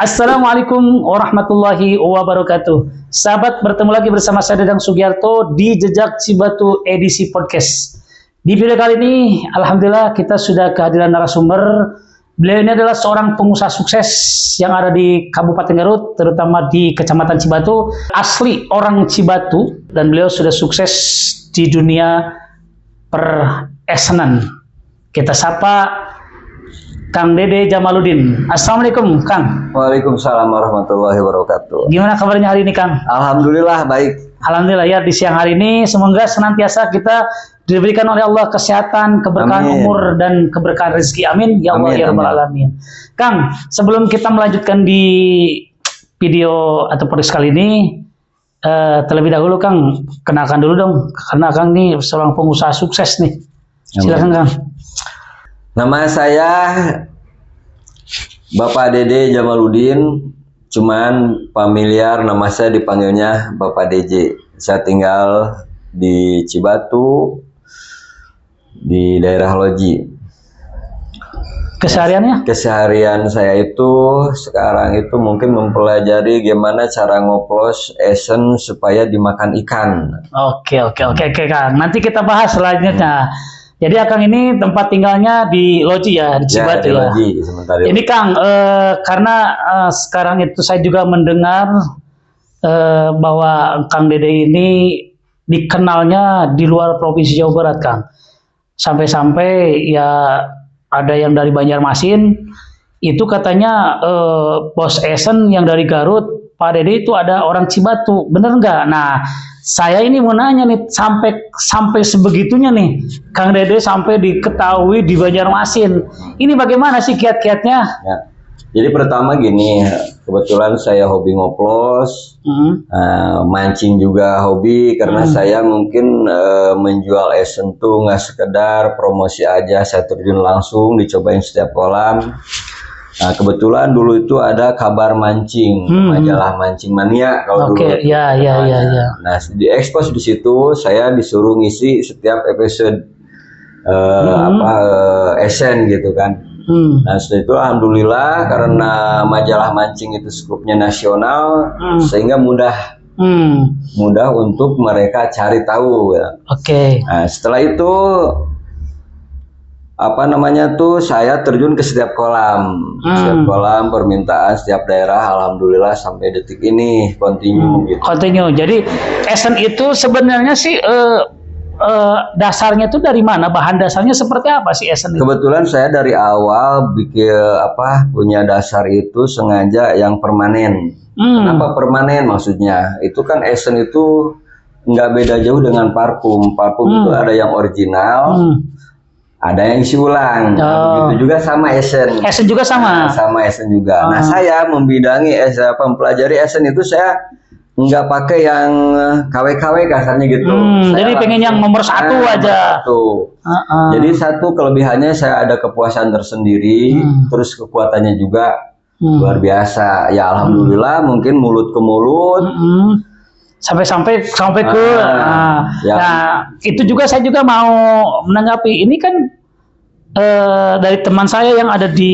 Assalamualaikum warahmatullahi wabarakatuh. Sahabat, bertemu lagi bersama saya Dadang Sugiarto di Jejak Cibatu edisi podcast. Di video kali ini, alhamdulillah kita sudah kehadiran narasumber. Beliau ini adalah seorang pengusaha sukses yang ada di Kabupaten Garut, terutama di Kecamatan Cibatu. Asli orang Cibatu dan beliau sudah sukses di dunia per-esenan. Kita sapa Kang Dede Jamaluddin. Assalamualaikum, Kang. Waalaikumsalam warahmatullahi wabarakatuh. Gimana kabarnya hari ini, Kang? Alhamdulillah baik. Alhamdulillah ya, di siang hari ini semoga senantiasa kita diberikan oleh Allah kesehatan, keberkahan Amin. umur dan keberkahan rezeki. Amin ya Allah Amin, ya Rabbal amin. alamin. Kang, sebelum kita melanjutkan di video atau podcast kali ini, terlebih dahulu Kang, kenalkan dulu dong, karena Kang ini seorang pengusaha sukses nih. Silakan Kang. Nama saya Bapak Dede Jamaluddin, cuman familiar nama saya dipanggilnya Bapak DJ. Saya tinggal di Cibatu, di daerah Loji. Kesehariannya? Keseharian saya itu sekarang itu mungkin mempelajari gimana cara ngoplos esen supaya dimakan ikan. Oke Kang. Nanti kita bahas selanjutnya. Jadi Kang ini tempat tinggalnya di Loji ya, di Cibatu di ya. Loji sementara Ini Kang, karena sekarang itu saya juga mendengar bahwa Kang Dede ini dikenalnya di luar Provinsi Jawa Barat, Kang. Sampai-sampai ya ada yang dari Banjarmasin, itu katanya Bos Esen yang dari Garut, Pak Dede itu ada orang Cibatu, bener nggak? Nah, saya ini mau nanya nih, sampai sebegitunya nih, Kang Dede sampai diketahui di Banjarmasin. Ini bagaimana sih kiat-kiatnya? Ya. Jadi pertama gini, kebetulan saya hobi ngoplos, mancing juga hobi karena saya mungkin menjual esen tuh nggak sekedar promosi aja, saya terjun langsung dicobain setiap kolam. Nah, kebetulan dulu itu ada Kabar Mancing, majalah Mancing Mania kalau dulu. Ya. Nah, diekspos di situ, saya disuruh ngisi setiap episode esen gitu kan. Nah, setelah itu alhamdulillah karena majalah Mancing itu skupnya nasional, sehingga mudah untuk mereka cari tahu ya. Nah, setelah itu saya terjun ke setiap kolam. Setiap kolam permintaan setiap daerah, alhamdulillah sampai detik ini continue gitu. Jadi esen itu sebenarnya sih dasarnya itu dari mana? Bahan dasarnya seperti apa sih esen itu? Kebetulan saya dari awal punya dasar itu sengaja yang permanen. Kenapa permanen maksudnya? Itu kan esen itu nggak beda jauh dengan parfum. Parfum itu ada yang original, ada yang isi ulang. Nah, begitu juga sama esen. Esen juga sama. Sama esen juga. Nah, saya membidangi mempelajari esen itu saya nggak pakai yang KW-KW kasarnya gitu. Jadi pengen yang nomor satu aja. Jadi satu kelebihannya saya ada kepuasan tersendiri, terus kekuatannya juga luar biasa. Ya alhamdulillah mungkin mulut ke mulut. Sampai ke nah itu juga saya juga mau menanggapi ini kan dari teman saya yang ada di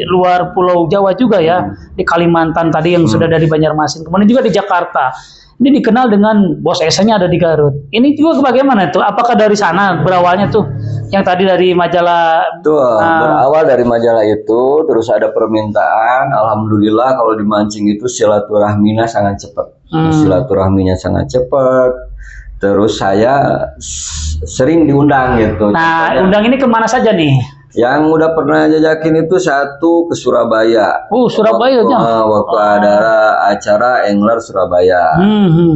luar Pulau Jawa juga ya, di Kalimantan tadi yang sudah dari Banjarmasin, kemudian juga di Jakarta. Ini dikenal dengan Bos Esennya ada di Garut. Ini juga bagaimana tuh? Apakah dari sana berawalnya tuh yang tadi dari majalah? Berawal dari majalah itu, terus ada permintaan. Alhamdulillah kalau dimancing itu silaturahminya sangat cepat. Silaturahminya sangat cepat. Terus saya sering diundang gitu. Nah, undang ini kemana saja nih? Yang udah pernah jajakin itu satu ke Surabaya. Surabaya aja. Waktu ada acara Angler Surabaya.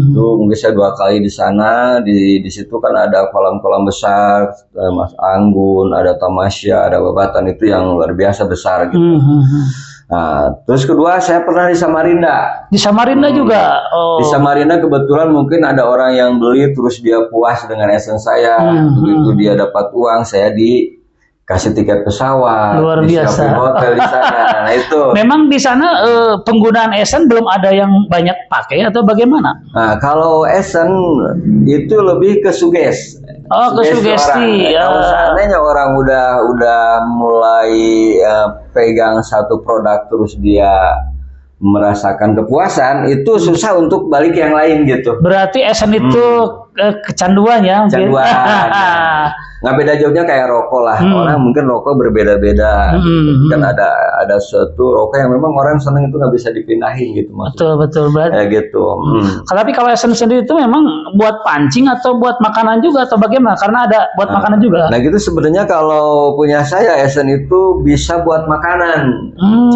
Itu mungkin saya 2 kali di sana. Di situ kan ada kolam-kolam besar, Mas Anggun, ada Tamasya, ada Babatan, itu yang luar biasa besar gitu. Nah, terus kedua saya pernah di Samarinda. Di Samarinda juga. Di Samarinda kebetulan mungkin ada orang yang beli terus dia puas dengan esen saya. Begitu dia dapat uang, saya dikasih tiket pesawat. Luar biasa. Hotel di sana. Nah, itu. Memang di sana penggunaan esen belum ada yang banyak pakai atau bagaimana? Nah, kalau esen itu lebih ke suges. Ke sugesti. Kalau seandainya orang udah mulai pegang satu produk terus dia merasakan kepuasan, itu susah untuk balik yang lain gitu. Berarti esen itu kecanduan ya? Kecanduan. Nggak beda jauhnya kayak rokok lah. Orang mungkin rokok berbeda-beda. Kan ada suatu rokok yang memang orang seneng itu nggak bisa dipindahin gitu. Betul. Berarti. Gitu. Tapi kalau esen sendiri itu memang buat pancing atau buat makanan juga atau bagaimana? Karena ada buat makanan juga. Nah gitu sebenarnya kalau punya saya esen itu bisa buat makanan.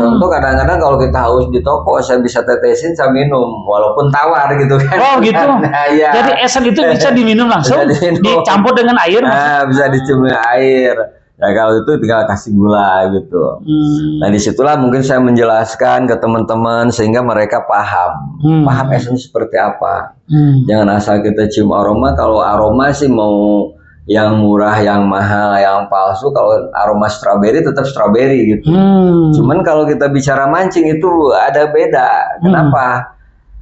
Contoh kadang-kadang kalau kita haus di toko, saya bisa tetesin, saya minum, walaupun tawar gitu kan. Oh gitu. Nah, ya. Jadi esen itu bisa diminum langsung, dicampur dengan air. Nah, bisa dicampur air. Ya kalau itu tinggal kasih gula gitu. Nah disitulah mungkin saya menjelaskan ke teman-teman sehingga mereka paham esen seperti apa. Jangan asal kita cium aroma. Kalau aroma sih mau yang murah, yang mahal, yang palsu. Kalau aroma strawberry tetap strawberry gitu. Cuman kalau kita bicara mancing itu ada beda. Kenapa?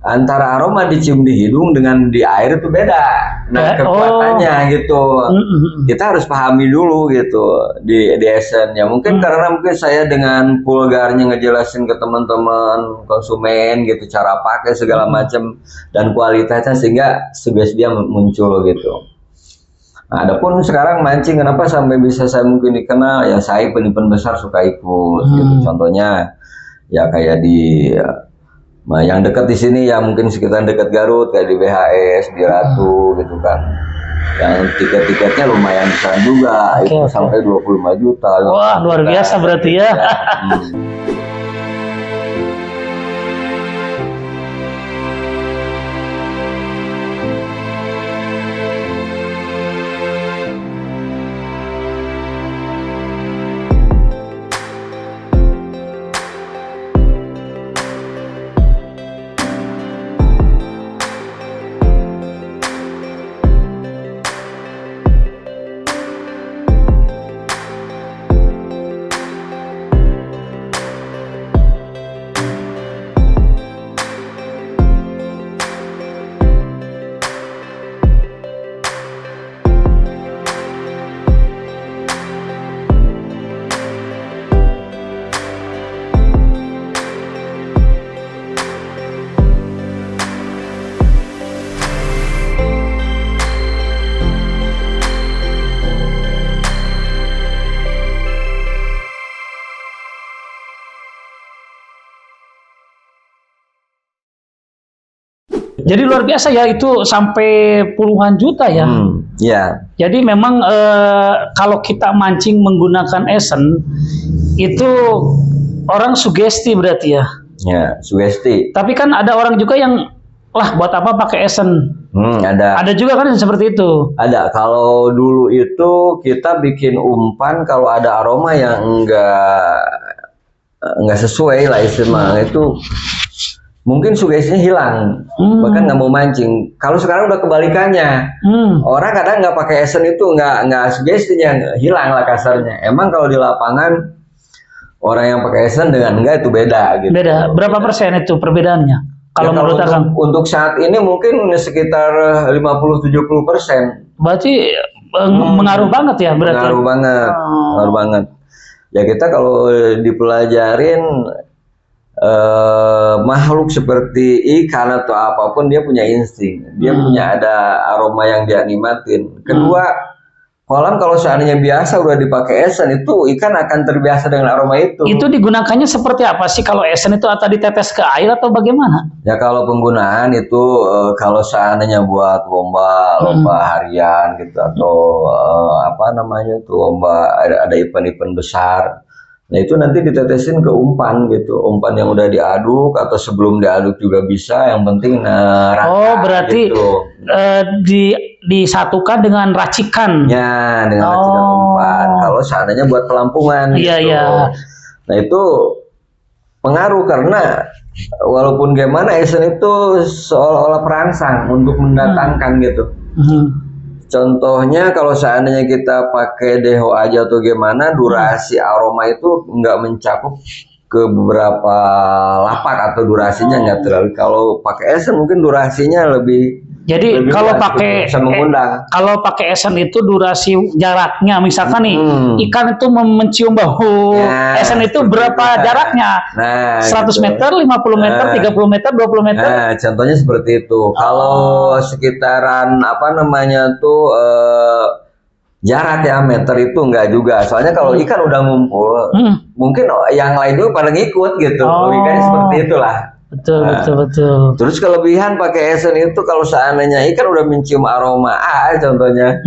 Antara aroma dicium di hidung dengan di air itu beda. Nah kekuatannya gitu. Kita harus pahami dulu gitu di esen. Ya mungkin karena mungkin saya dengan vulgarnya ngejelasin ke teman-teman konsumen gitu cara pakai segala macam dan kualitasnya sehingga sugesti dia muncul gitu. Nah, adapun sekarang mancing kenapa sampai bisa saya mungkin dikenal ya, saya event besar suka ikut gitu. Contohnya ya kayak di yang dekat di sini ya mungkin sekitar dekat Garut kayak di BHS, di Ratu gitu kan. Yang tiket-tiketnya lumayan besar juga, itu sampai 25 juta. Wah, luar biasa berarti ya. Jadi luar biasa ya, itu sampai puluhan juta ya. Ya. Jadi memang kalau kita mancing menggunakan esen itu orang sugesti berarti ya. Ya, sugesti. Tapi kan ada orang juga yang lah buat apa pakai esen. Ada. Ada juga kan yang seperti itu. Ada. Kalau dulu itu kita bikin umpan kalau ada aroma yang enggak sesuai lah istilahnya itu. Mungkin sugestinya hilang, bahkan nggak mau mancing. Kalau sekarang udah kebalikannya, orang kadang nggak pakai esen itu nggak sugestinya hilang lah kasarnya. Emang kalau di lapangan orang yang pakai esen dengan enggak itu beda gitu. Beda. Berapa persen itu perbedaannya? Kalau ya, menurut Akang? Untuk saat ini mungkin sekitar 50-70%. Berarti mengaruh banget ya berarti. Mengaruh banget. Ya kita kalau dipelajarin makhluk seperti ikan atau apapun dia punya insting, dia punya ada aroma yang dia nikmatin. Kedua, kolam kalau seandainya biasa udah dipakai esen itu ikan akan terbiasa dengan aroma itu. Itu digunakannya seperti apa sih kalau esen itu, atau ditetes ke air atau bagaimana? Ya kalau penggunaan itu kalau seandainya buat lomba harian gitu atau apa namanya tuh lomba ada event-event besar. Nah itu nanti ditetesin ke umpan gitu, umpan yang udah diaduk atau sebelum diaduk juga bisa, yang penting rata. Oh berarti gitu. Disatukan dengan racikan. Ya dengan racikan umpan. Kalau seandainya buat pelampungan. Iya gitu. iya. Nah itu pengaruh karena walaupun gimana esen itu seolah-olah perangsang untuk mendatangkan gitu. Contohnya kalau seandainya kita pakai deho aja atau gimana, durasi aroma itu nggak mencakup ke beberapa lapak atau durasinya nggak terlalu. Kalau pakai esen mungkin durasinya lebih Jadi Lebih kalau luas, pakai bisa mengundang. kalau pakai esen itu durasi jaraknya misalkan nih ikan itu mencium bau Ya, esen itu seperti berapa itu, Kak. jaraknya? Nah, 100 gitu. meter, 50 meter, 30 meter, 20 meter? Nah, contohnya seperti itu. Kalau sekitaran apa namanya tuh jarak ya meter itu enggak juga. Soalnya kalau ikan udah ngumpul, mungkin yang lain juga pada ngikut gitu. Logikanya seperti itulah. Betul, Nah, betul. Terus kelebihan pakai esen itu kalau seandainya ikan udah mencium aroma contohnya,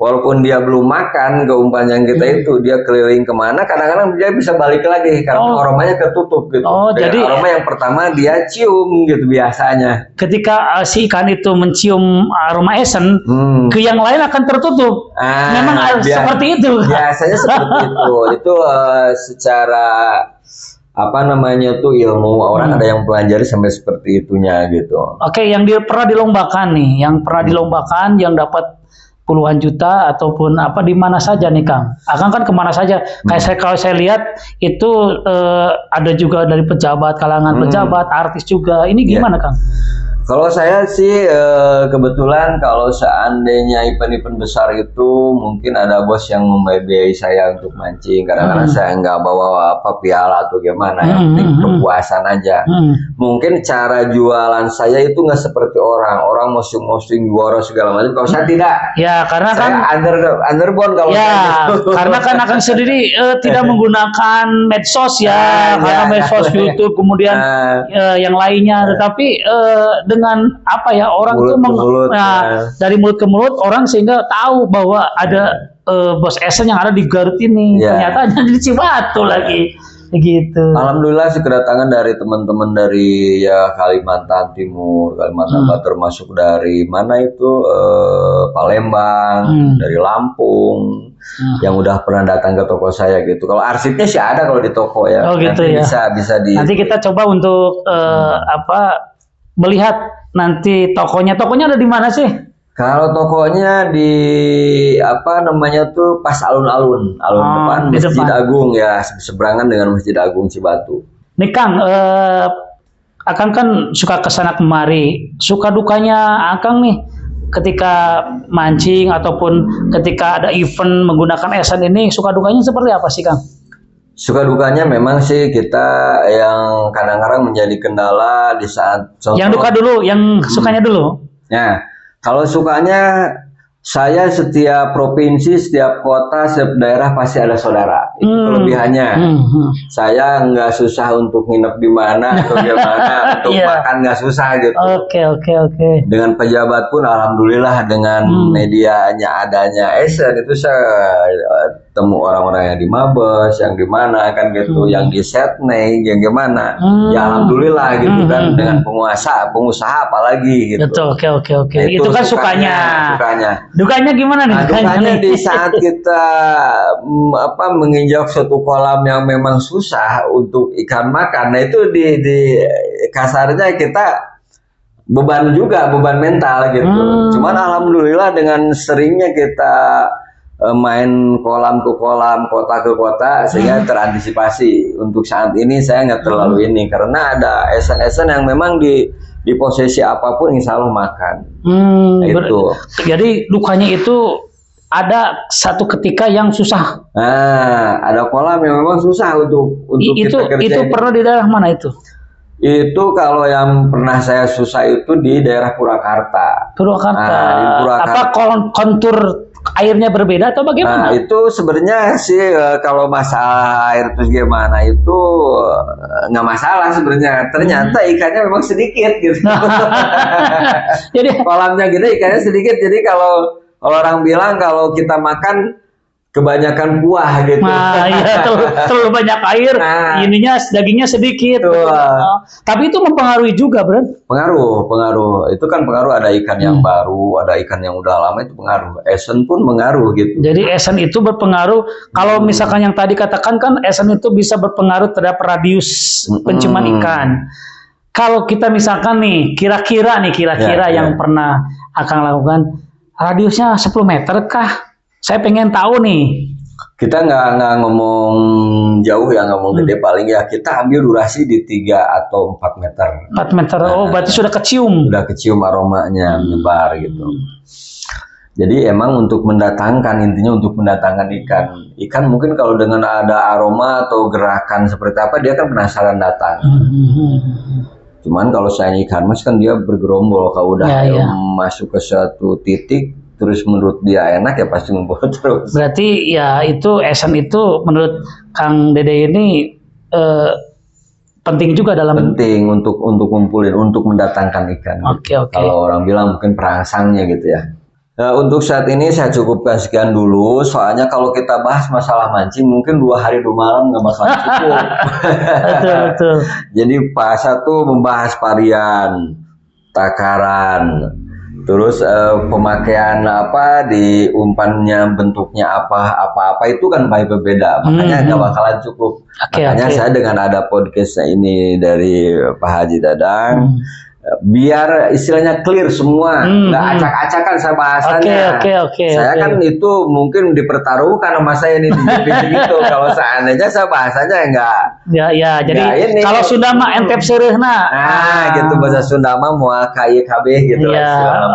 walaupun dia belum makan keumpan yang kita itu, dia keliling kemana, kadang-kadang dia bisa balik lagi karena aromanya ketutup gitu. Jadi aroma yang pertama dia cium gitu biasanya. ketika si ikan itu mencium aroma esen, ke yang lain akan tertutup. Memang seperti itu. Biasanya seperti itu. Itu secara apa namanya tuh ilmu orang ada yang pelajari sampai seperti itunya gitu. Oke, yang pernah dilombakan nih, yang dapat puluhan juta ataupun apa di mana saja nih Kang? Akang kan kemana saja? Kalau saya lihat itu ada juga dari pejabat, kalangan pejabat, artis juga. Ini gimana Kang? Kalau saya sih kebetulan kalau seandainya event-event besar itu mungkin ada bos yang membiayai saya untuk mancing. Kadang-kadang saya nggak bawa apa piala atau gimana, yang penting kepuasan aja. Mungkin cara jualan saya itu nggak seperti orang posting juara segala macam. Kalau saya tidak. Ya karena saya kan underbone kalau ya gitu. karena kan akan sendiri tidak menggunakan medsos ya, karena medsos YouTube kemudian yang lainnya, tetapi dengan apa ya orang mulut tuh dari mulut ke mulut orang sehingga tahu bahwa ada bos esen yang ada di Garut ini, ternyata ada di Cibatu lagi begitu. Alhamdulillah sih kedatangan dari teman-teman dari ya Kalimantan Timur, Kalimantan Barat, termasuk dari mana itu Palembang, dari Lampung, yang udah pernah datang ke toko saya gitu. Kalau arsipnya sih ada kalau di toko ya. Oh gitu nanti ya. Bisa di. Nanti kita coba untuk melihat nanti tokonya ada di mana sih? Kalau tokonya di apa namanya tuh pas alun-alun depan Masjid Agung ya, seberangan dengan Masjid Agung Cibatu. Nih Kang, Akang kan suka kesana kemari, suka dukanya Akang nih ketika mancing ataupun ketika ada event menggunakan esen ini, suka dukanya seperti apa sih Kang? Suka dukanya memang sih kita yang kadang-kadang menjadi kendala di saat yang duka dulu, yang sukanya dulu. Ya, kalau sukanya saya setiap provinsi, setiap kota, setiap daerah pasti ada saudara. Itu kelebihannya. Saya nggak susah untuk nginep di mana atau gimana, untuk makan nggak susah gitu. Oke. Dengan pejabat pun alhamdulillah dengan medianya adanya Esen itu saya temu orang-orang yang di Mabes, yang di mana kan gitu, yang di Setney, yang gimana. Ya alhamdulillah gitu kan, dengan pengusaha apalagi gitu. Betul, oke. Itu kan sukanya. Dukanya gimana nih? Dukanya di saat kita menginjak suatu kolam yang memang susah untuk ikan makan. Nah itu di kasarnya kita beban mental gitu. Cuman alhamdulillah dengan seringnya kita main kolam ke kolam, kota ke kota, sehingga terantisipasi. Untuk saat ini saya nggak terlalu ini karena ada esen-esen yang memang di posisi apapun insya Allah makan. Itu. Jadi dukanya itu ada satu ketika yang susah. Nah, ada kolam yang memang susah untuk kita kerjain. Itu pernah di daerah mana itu? Itu kalau yang pernah saya susah itu di daerah Purwakarta. Nah, apa kontur airnya berbeda atau bagaimana? Nah, itu sebenarnya sih kalau masalah air terus gimana itu nggak masalah sebenarnya. Ternyata ikannya memang sedikit gitu. Jadi kolamnya gede, ikannya sedikit. Jadi kalau orang bilang kalau kita makan kebanyakan kuah gitu. Nah, iya terlalu banyak air, ininya dagingnya sedikit. Tapi itu mempengaruhi juga, Bro. Pengaruh. Itu kan pengaruh, ada ikan yang baru, ada ikan yang udah lama, itu pengaruh. Esen pun mengaruh gitu. Jadi esen itu berpengaruh. Kalau misalkan yang tadi katakan kan esen itu bisa berpengaruh terhadap radius penciuman ikan. Kalau kita misalkan nih, kira-kira yang pernah Akang lakukan, radiusnya 10 meter kah? Saya pengen tahu nih. Kita nggak ngomong jauh ya, ngomong gede, paling ya kita ambil durasi di 3 atau 4 meter. 4 meter. Oh, berarti sudah kecium. Udah kecium aromanya menyebar gitu. Jadi emang untuk mendatangkan, intinya untuk mendatangkan ikan. Ikan mungkin kalau dengan ada aroma atau gerakan seperti apa, dia kan penasaran datang. Cuman kalau saya ikan mas kan dia bergerombol, kalau udah masuk ke suatu titik, terus menurut dia enak ya pasti ngumpul terus. Berarti ya itu esen itu menurut Kang Dede ini penting juga dalam. Penting untuk ngumpulin, untuk mendatangkan ikan. Oke. Kalau orang bilang mungkin perangsangnya gitu ya. Untuk saat ini saya cukupkan sekian dulu, soalnya kalau kita bahas masalah mancing mungkin 2 hari 2 malam nggak bakal cukup. Betul. Jadi Pak satu membahas varian, takaran, terus pemakaian apa di umpannya, bentuknya apa itu kan berbeda, makanya nggak bakalan cukup. Makanya saya dengan ada podcastnya ini dari Pak Haji Dadang, biar istilahnya clear semua, nggak acak-acakan saya bahasannya. Saya kan itu mungkin dipertaruhkan sama saya ini di gitu. Kalau seandainya saya bahasanya enggak. Ya, jadi kalau Sunda mah entep seureuhna. Gitu bahasa Sunda mah moal KIKB gitu.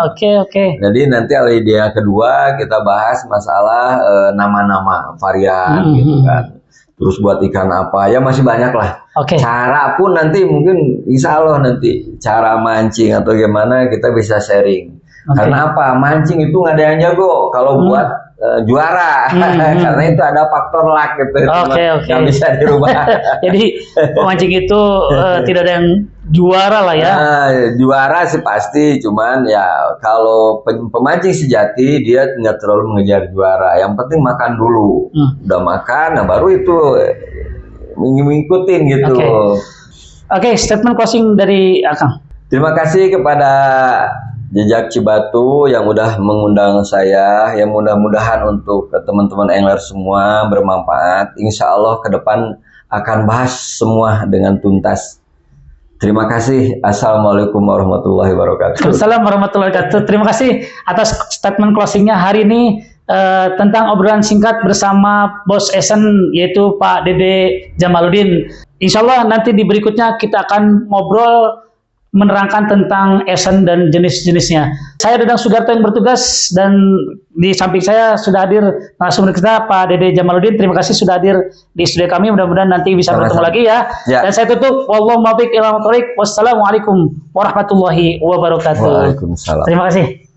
Oke. Jadi nanti idea kedua kita bahas masalah nama-nama varian gitu kan. Terus buat ikan apa, ya masih banyak lah. Cara pun nanti mungkin insya Allah nanti cara mancing atau gimana kita bisa sharing. Karena apa? Mancing itu nggak ada yang jago kalau buat juara. Karena itu ada faktor luck gitu. Nggak bisa dirubah. Jadi pemancing itu tidak ada yang juara lah ya. Juara sih pasti, cuman ya kalau pemancing sejati dia nggak terlalu mengejar juara. Yang penting makan dulu. Udah makan, nah baru itu mengikutin gitu. Oke, statement closing dari Akang. Terima kasih kepada Jejak Cibatu yang udah mengundang saya. Yang mudah-mudahan untuk teman-teman angler semua bermanfaat. Insya Allah ke depan akan bahas semua dengan tuntas. Terima kasih. Assalamualaikum warahmatullahi wabarakatuh. Assalamualaikum warahmatullahi wabarakatuh. Terima kasih atas statement closingnya hari ini tentang obrolan singkat bersama Bos Esen, yaitu Pak Dede Jamaluddin. Insya Allah nanti di berikutnya kita akan ngobrol menerangkan tentang esen dan jenis-jenisnya. Saya Dadang Sugarto yang bertugas, dan di samping saya sudah hadir narasumber kita Pak Dede Jamaluddin. Terima kasih sudah hadir di studio kami. Mudah-mudahan nanti bisa bertemu lagi ya. Dan saya tutup. Wallahu muwaffiq ila aqwamit thoriq. Wassalamualaikum warahmatullahi wabarakatuh. Waalaikumsalam. Terima kasih.